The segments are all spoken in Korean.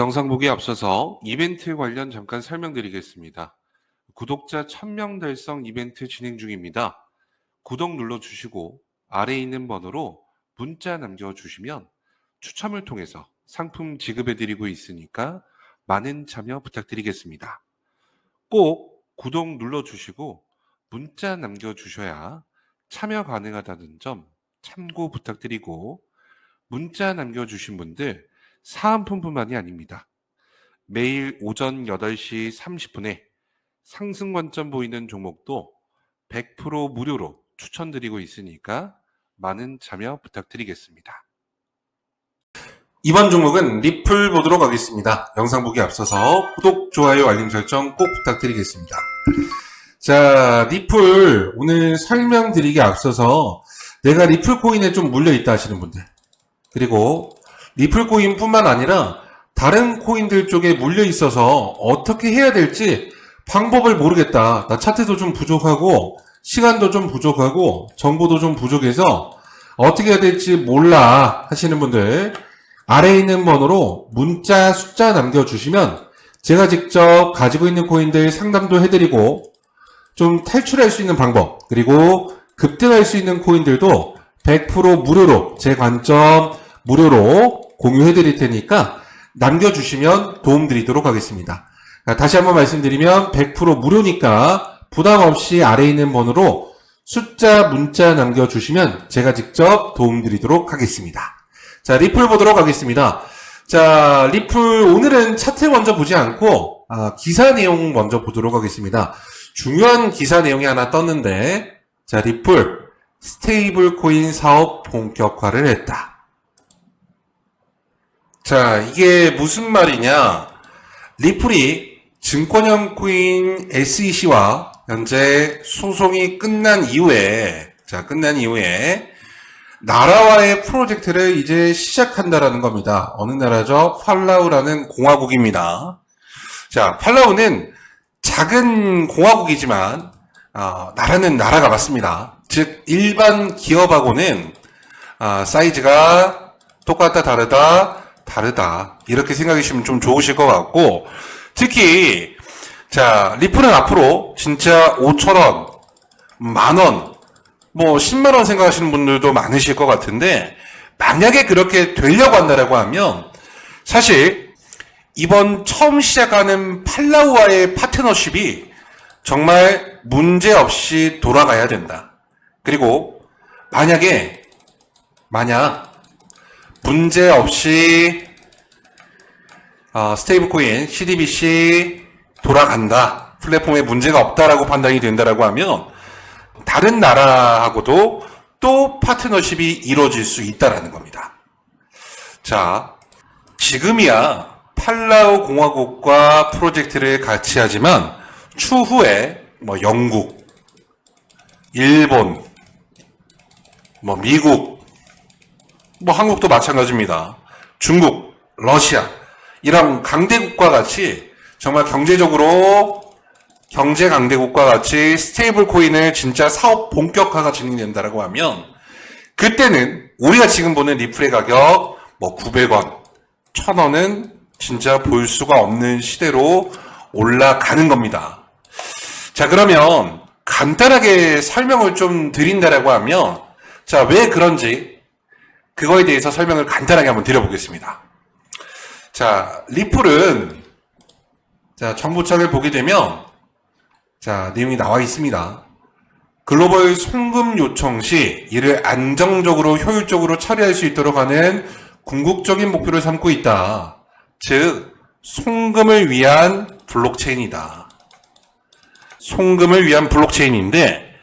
영상 보기에 앞서서 이벤트 관련 잠깐 설명드리겠습니다. 구독자 1000명 달성 이벤트 진행 중입니다. 구독 눌러주시고 아래에 있는 번호로 문자 남겨주시면 추첨을 통해서 상품 지급해드리고 있으니까 많은 참여 부탁드리겠습니다. 꼭 구독 눌러주시고 문자 남겨주셔야 참여 가능하다는 점 참고 부탁드리고, 문자 남겨주신 분들 사은품뿐만이 아닙니다. 매일 오전 8시 30분에 상승 관점 보이는 종목도 100% 무료로 추천드리고 있으니까 많은 참여 부탁드리겠습니다. 이번 종목은 리플 보도록 하겠습니다. 영상 보기 앞서서 구독, 좋아요, 알림 설정 꼭 부탁드리겠습니다. 자, 리플 오늘 설명드리기 앞서서 내가 리플 코인에 좀 물려있다 하시는 분들, 그리고 리플 코인 뿐만 아니라 다른 코인들 쪽에 물려 있어서 어떻게 해야 될지 방법을 모르겠다, 나 차트도 좀 부족하고 시간도 좀 부족하고 정보도 좀 부족해서 어떻게 해야 될지 몰라 하시는 분들, 아래에 있는 번호로 문자 숫자 남겨주시면 제가 직접 가지고 있는 코인들 상담도 해드리고, 좀 탈출할 수 있는 방법, 그리고 급등할 수 있는 코인들도 100% 무료로, 제 관점 무료로 공유해 드릴 테니까 남겨주시면 도움 드리도록 하겠습니다. 다시 한번 말씀드리면 100% 무료니까 부담 없이 아래에 있는 번호로 숫자 문자 남겨주시면 제가 직접 도움 드리도록 하겠습니다. 자, 리플 보도록 하겠습니다. 자, 리플 오늘은 차트 먼저 보지 않고 기사 내용 먼저 보도록 하겠습니다. 중요한 기사 내용이 하나 떴는데, 자, 리플 스테이블 코인 사업 본격화를 했다. 자, 이게 무슨 말이냐? 리플이 증권형 코인 SEC와 현재 소송이 끝난 이후에, 나라와의 프로젝트를 이제 시작한다라는 겁니다. 어느 나라죠? 팔라우라는 공화국입니다. 자, 팔라우는 작은 공화국이지만 나라는 나라가 맞습니다. 즉 일반 기업하고는 사이즈가 똑같다, 다르다 이렇게 생각하시면 좀 좋으실 것 같고, 특히 자, 리플은 앞으로 진짜 5,000원, 만원, 뭐 10만원 생각하시는 분들도 많으실 것 같은데, 만약에 그렇게 되려고 한다라고 하면 사실 이번 처음 시작하는 팔라우와의 파트너십이 정말 문제없이 돌아가야 된다. 그리고 만약 문제없이 스테이블코인 CDBC 돌아간다, 플랫폼에 문제가 없다라고 판단이 된다라고 하면 다른 나라하고도 또 파트너십이 이루어질 수 있다라는 겁니다. 자, 지금이야 팔라우 공화국과 프로젝트를 같이 하지만 추후에 뭐 영국, 일본, 뭐 미국, 뭐 한국도 마찬가지입니다. 중국, 러시아, 이런 강대국과 같이 정말 경제 강대국과 같이 스테이블 코인을 진짜 사업 본격화가 진행된다라고 하면, 그때는 우리가 지금 보는 리플의 가격 뭐 900원, 1000원은 진짜 볼 수가 없는 시대로 올라가는 겁니다. 자, 그러면 간단하게 설명을 좀 드린다라고 하면, 자, 왜 그런지 그거에 대해서 설명을 간단하게 한번 드려보겠습니다. 자, 리플은 자, 정보창을 보게 되면 자, 내용이 나와 있습니다. 글로벌 송금 요청 시 이를 안정적으로 효율적으로 처리할 수 있도록 하는 궁극적인 목표를 삼고 있다. 즉, 송금을 위한 블록체인이다. 송금을 위한 블록체인인데,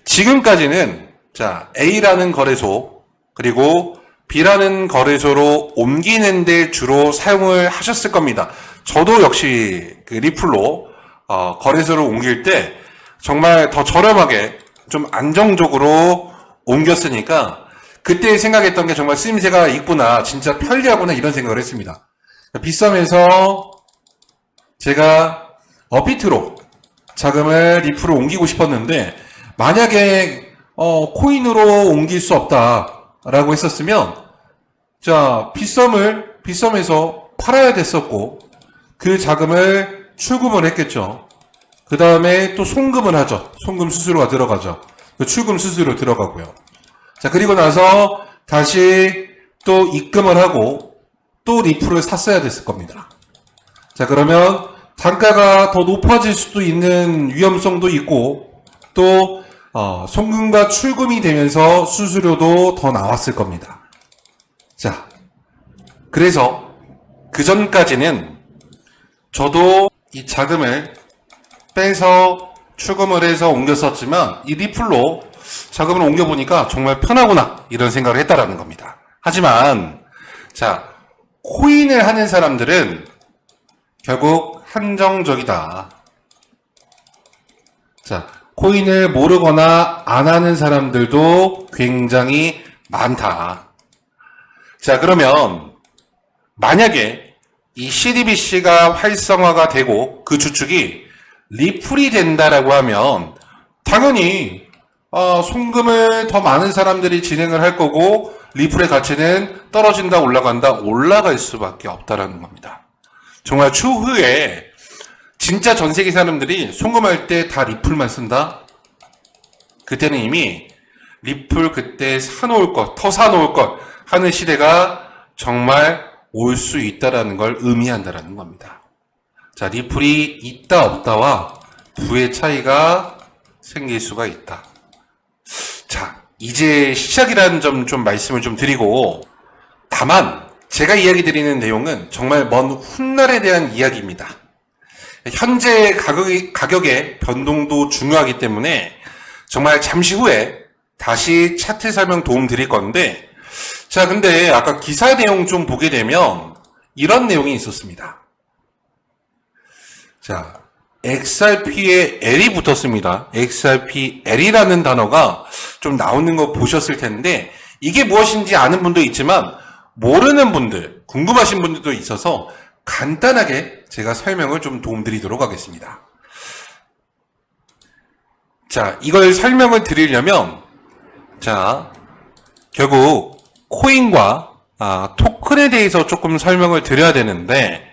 지금까지는 자, A라는 거래소 그리고 B라는 거래소로 옮기는 데 주로 사용을 하셨을 겁니다. 저도 역시 그 리플로 거래소를 옮길 때 정말 더 저렴하게 좀 안정적으로 옮겼으니까 그때 생각했던 게 정말 쓰임새가 있구나, 진짜 편리하구나, 이런 생각을 했습니다. 비썸에서 제가 업비트로 자금을 리플로 옮기고 싶었는데, 만약에 코인으로 옮길 수 없다라고 했었으면, 자, 비썸에서 팔아야 됐었고, 그 자금을 출금을 했겠죠. 그 다음에 또 송금을 하죠. 송금 수수료가 들어가죠. 그 출금 수수료 들어가고요. 자, 그리고 나서 다시 또 입금을 하고 또 리플을 샀어야 됐을 겁니다. 자, 그러면 단가가 더 높아질 수도 있는 위험성도 있고, 또 송금과 출금이 되면서 수수료도 더 나왔을 겁니다. 자, 그래서 그 전까지는 저도 이 자금을 빼서 출금을 해서 옮겼었지만, 이 리플로 자금을 옮겨보니까 정말 편하구나, 이런 생각을 했다라는 겁니다. 하지만 자, 코인을 하는 사람들은 결국 한정적이다. 자, 코인을 모르거나 안 하는 사람들도 굉장히 많다. 자, 그러면 만약에 이 CDBC가 활성화가 되고 그 주축이 리플이 된다라고 하면 당연히 송금을 더 많은 사람들이 진행을 할 거고, 리플의 가치는 떨어진다, 올라간다, 올라갈 수밖에 없다라는 겁니다. 정말 추후에 진짜 전 세계 사람들이 송금할 때 다 리플만 쓴다? 그때는 이미 리플 그때 사놓을 것, 더 사놓을 것 하는 시대가 정말 올 수 있다라는 걸 의미한다라는 겁니다. 자, 리플이 있다 없다와 부의 차이가 생길 수가 있다. 자, 이제 시작이라는 점 좀 말씀을 좀 드리고, 다만 제가 이야기 드리는 내용은 정말 먼 훗날에 대한 이야기입니다. 현재 가격의 변동도 중요하기 때문에 정말 잠시 후에 다시 차트 설명 도움 드릴 건데, 자, 근데 아까 기사 내용 좀 보게 되면 이런 내용이 있었습니다. 자, XRP에 L이 붙었습니다. XRP-L이라는 단어가 좀 나오는 거 보셨을 텐데, 이게 무엇인지 아는 분도 있지만 모르는 분들, 궁금하신 분들도 있어서 간단하게 제가 설명을 좀 도움드리도록 하겠습니다. 자, 이걸 설명을 드리려면, 자, 결국 코인과 토큰에 대해서 조금 설명을 드려야 되는데,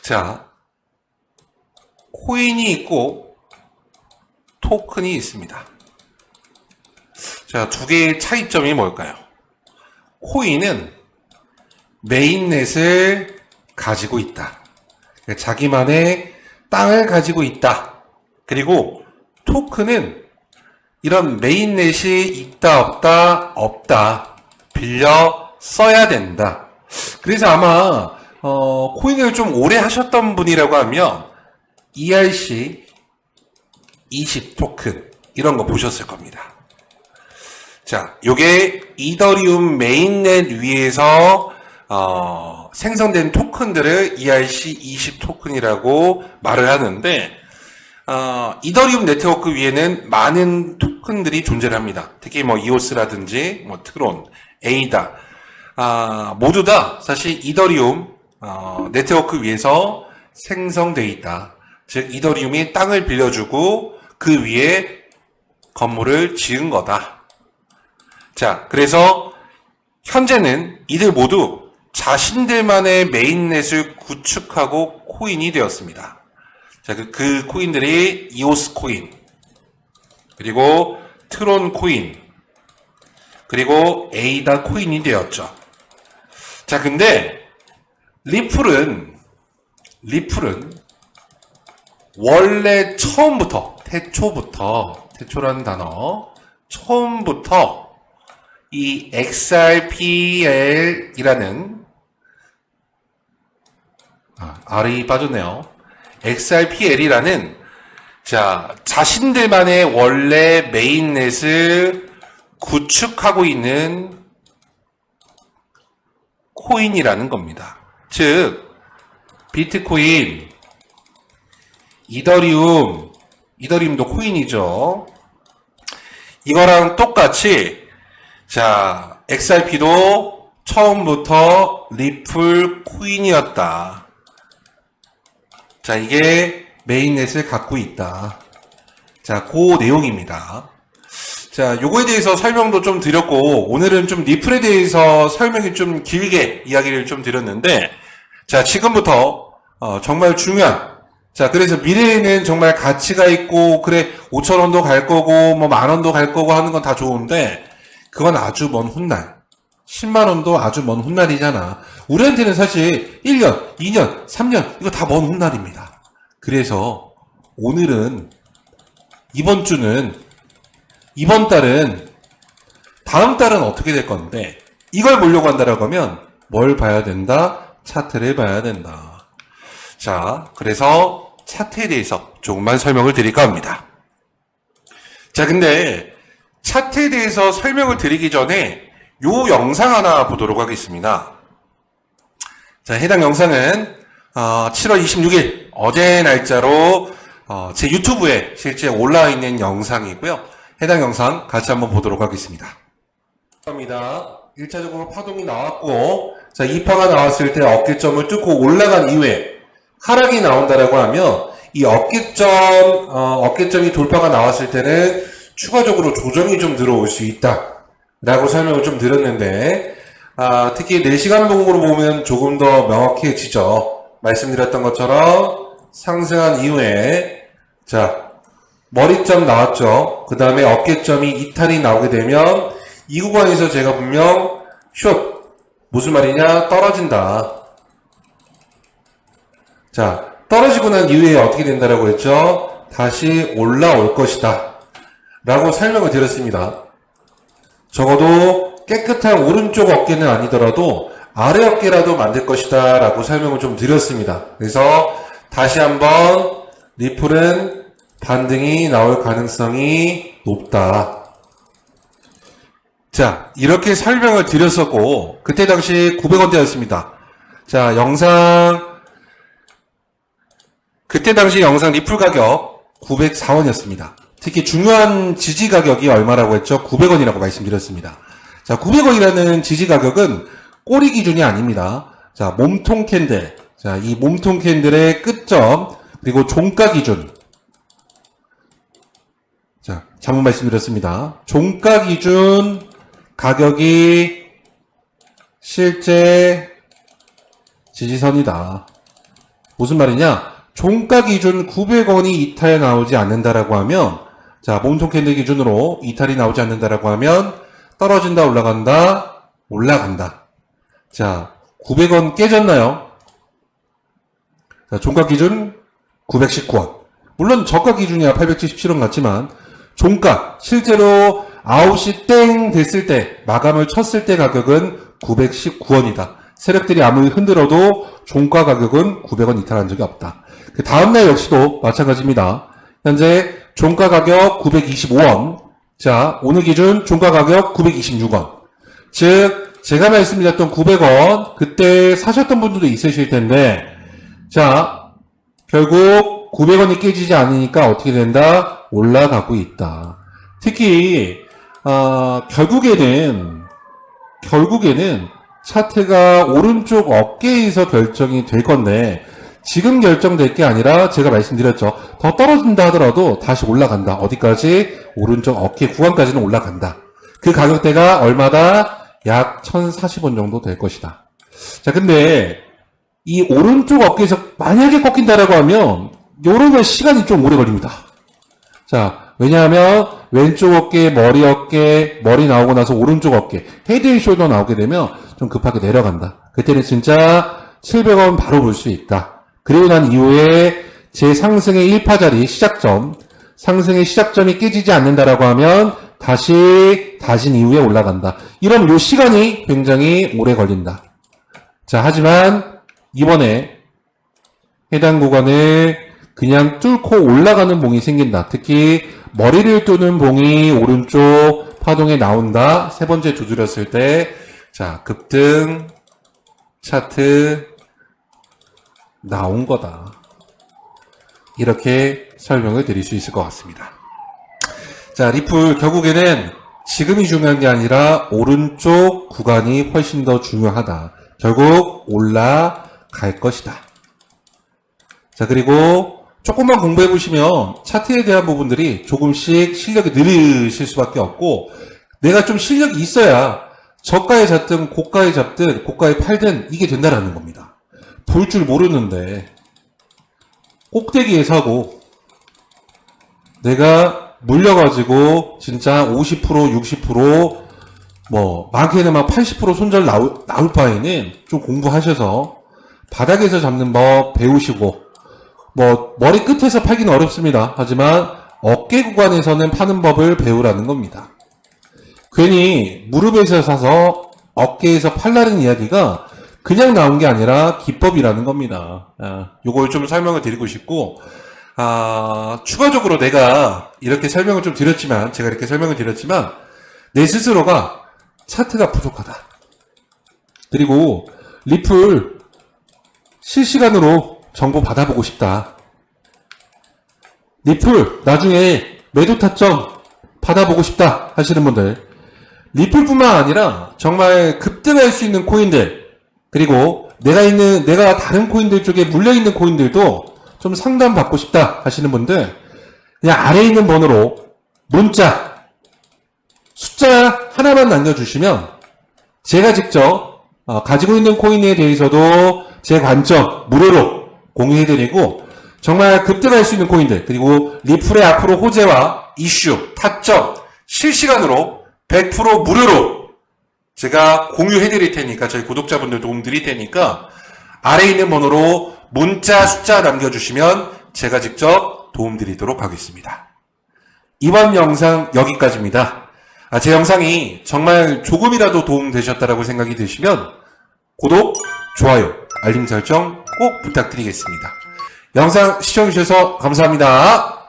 자, 코인이 있고 토큰이 있습니다. 자, 두 개의 차이점이 뭘까요? 코인은 메인넷을 가지고 있다. 자기만의 땅을 가지고 있다. 그리고 토큰은 이런 메인넷이 있다 없다 없다, 빌려 써야 된다. 그래서 아마 코인을 좀 오래 하셨던 분이라고 하면 ERC 20 토큰 이런 거 보셨을 겁니다. 자, 요게 이더리움 메인넷 위에서 생성된 토큰들을 ERC 20 토큰이라고 말을 하는데, 이더리움 네트워크 위에는 많은 토큰들이 존재를 합니다. 특히 뭐 이오스라든지 뭐 트론, 에이다, 모두 다 사실 이더리움 네트워크 위에서 생성되어 있다. 즉 이더리움이 땅을 빌려주고 그 위에 건물을 지은 거다. 자, 그래서 현재는 이들 모두 자신들만의 메인넷을 구축하고 코인이 되었습니다. 자, 그 코인들이 이오스 코인, 그리고 트론 코인, 그리고 에이다 코인이 되었죠. 자, 근데 리플은 원래 처음부터, 태초라는 단어, 처음부터 이 XRPL이라는, R이 빠졌네요. XRPL이라는, 자, 자신들만의 원래 메인넷을 구축하고 있는 코인이라는 겁니다. 즉, 비트코인, 이더리움도 코인이죠. 이거랑 똑같이, 자, XRP도 처음부터 리플 코인이었다. 자, 이게 메인넷을 갖고 있다. 자, 그 내용입니다. 자, 요거에 대해서 설명도 좀 드렸고, 오늘은 좀 리플에 대해서 설명이 좀 길게 이야기를 좀 드렸는데, 자, 지금부터 정말 중요한, 자, 그래서 미래에는 정말 가치가 있고, 그래, 5,000원도 갈 거고, 뭐, 10,000원도 갈 거고 하는 건 다 좋은데, 그건 아주 먼 훗날. 10만 원도 아주 먼 훗날이잖아. 우리한테는 사실 1년, 2년, 3년, 이거 다 먼 훗날입니다. 그래서 오늘은, 이번 주는, 이번 달은, 다음 달은 어떻게 될 건데, 이걸 보려고 한다라고 하면, 뭘 봐야 된다? 차트를 봐야 된다. 자, 그래서 차트에 대해서 조금만 설명을 드릴까 합니다. 자, 근데 차트에 대해서 설명을 드리기 전에 요 영상 하나 보도록 하겠습니다. 자, 해당 영상은 7월 26일 어제 날짜로 제 유튜브에 실제 올라와 있는 영상이고요. 해당 영상 같이 한번 보도록 하겠습니다. 감사합니다. 1차적으로 파동이 나왔고, 자, 이파가 나왔을 때 어깨점을 뚫고 올라간 이후에 하락이 나온다라고 하면 이 어깨점이 돌파가 나왔을 때는 추가적으로 조정이 좀 들어올 수 있다 라고 설명을 좀 드렸는데, 특히 4시간 봉으로 보면 조금 더 명확해지죠. 말씀드렸던 것처럼 상승한 이후에, 자, 머리점 나왔죠. 그 다음에 어깨점이 이탈이 나오게 되면 이 구간에서 제가 분명 숏, 무슨 말이냐, 떨어진다. 자, 떨어지고 난 이후에 어떻게 된다라고 했죠? 다시 올라올 것이다 라고 설명을 드렸습니다. 적어도 깨끗한 오른쪽 어깨는 아니더라도 아래 어깨라도 만들 것이다 라고 설명을 좀 드렸습니다. 그래서 다시 한번 리플은 반등이 나올 가능성이 높다. 자, 이렇게 설명을 드렸었고, 그때 당시 900원대였습니다. 자, 그때 당시 영상 리플 가격 904원이었습니다. 특히 중요한 지지 가격이 얼마라고 했죠? 900원이라고 말씀드렸습니다. 자, 900원이라는 지지 가격은 꼬리 기준이 아닙니다. 자, 몸통 캔들. 자, 이 몸통 캔들의 끝점, 그리고 종가 기준. 자, 잘못 말씀드렸습니다. 종가 기준 가격이 실제 지지선이다. 무슨 말이냐? 종가 기준 900원이 이탈 나오지 않는다라고 하면, 자, 몸통 캔들 기준으로 이탈이 나오지 않는다라고 하면, 떨어진다, 올라간다, 올라간다. 자, 900원 깨졌나요? 자, 종가 기준 919원. 물론 저가 기준이야 877원 같지만, 종가, 실제로 9시 땡 됐을 때, 마감을 쳤을 때 가격은 919원이다. 세력들이 아무리 흔들어도 종가 가격은 900원 이탈한 적이 없다. 그 다음날 역시도 마찬가지입니다. 현재 종가 가격 925원. 자, 오늘 기준 종가 가격 926원. 즉, 제가 말씀드렸던 900원, 그때 사셨던 분들도 있으실 텐데, 자, 결국 900원이 깨지지 않으니까 어떻게 된다? 올라가고 있다. 특히, 결국에는 차트가 오른쪽 어깨에서 결정이 될 건데, 지금 결정될 게 아니라 제가 말씀드렸죠. 더 떨어진다 하더라도 다시 올라간다. 어디까지? 오른쪽 어깨 구간까지는 올라간다. 그 가격대가 얼마다? 약 1,040원 정도 될 것이다. 자, 근데 이 오른쪽 어깨에서 만약에 꺾인다라고 하면 요러면 시간이 좀 오래 걸립니다. 자, 왜냐하면 왼쪽 어깨, 머리 나오고 나서 오른쪽 어깨, 헤드 앤 숄더 나오게 되면 좀 급하게 내려간다. 그때는 진짜 700원 바로 볼 수 있다. 그리고 난 이후에 제 상승의 1파자리 시작점, 상승의 시작점이 깨지지 않는다라고 하면 다시 다진 이후에 올라간다. 이러면 요 시간이 굉장히 오래 걸린다. 자, 하지만 이번에 해당 구간을 그냥 뚫고 올라가는 봉이 생긴다. 특히 머리를 뚫는 봉이 오른쪽 파동에 나온다. 세 번째 두드렸을 때, 자, 급등 차트 나온 거다. 이렇게 설명을 드릴 수 있을 것 같습니다. 자, 리플 결국에는 지금이 중요한 게 아니라 오른쪽 구간이 훨씬 더 중요하다. 결국 올라갈 것이다. 자, 그리고 조금만 공부해 보시면 차트에 대한 부분들이 조금씩 실력이 늘으실 수밖에 없고, 내가 좀 실력이 있어야 저가에 잡든 고가에 잡든 고가에 팔든 이게 된다라는 겁니다. 볼 줄 모르는데 꼭대기에 사고 내가 물려가지고 진짜 50% 60% 뭐 많게는 막 80% 손절 나올 바에는 좀 공부하셔서 바닥에서 잡는 법 배우시고 뭐 머리 끝에서 팔기는 어렵습니다. 하지만 어깨 구간에서는 파는 법을 배우라는 겁니다. 괜히 무릎에서 사서 어깨에서 팔라는 이야기가 그냥 나온 게 아니라 기법이라는 겁니다. 요걸 좀 설명을 드리고 싶고, 추가적으로 내가 이렇게 설명을 좀 드렸지만, 제가 이렇게 설명을 드렸지만, 내 스스로가 차트가 부족하다. 그리고 리플 실시간으로 정보 받아보고 싶다. 리플 나중에 매도 타점 받아보고 싶다 하시는 분들, 리플뿐만 아니라 정말 급등할 수 있는 코인들, 그리고 내가 다른 코인들 쪽에 물려있는 코인들도 좀 상담 받고 싶다 하시는 분들, 그냥 아래에 있는 번호로 문자, 숫자 하나만 남겨주시면 제가 직접 가지고 있는 코인에 대해서도 제 관점 무료로 공유해드리고, 정말 급등할 수 있는 코인들, 그리고 리플의 앞으로 호재와 이슈, 타점 실시간으로 100% 무료로 제가 공유해드릴 테니까, 저희 구독자분들 도움 드릴 테니까 아래에 있는 번호로 문자 숫자 남겨주시면 제가 직접 도움 드리도록 하겠습니다. 이번 영상 여기까지입니다. 제 영상이 정말 조금이라도 도움 되셨다라고 생각이 드시면 구독, 좋아요, 알림 설정 꼭 부탁드리겠습니다. 영상 시청해주셔서 감사합니다.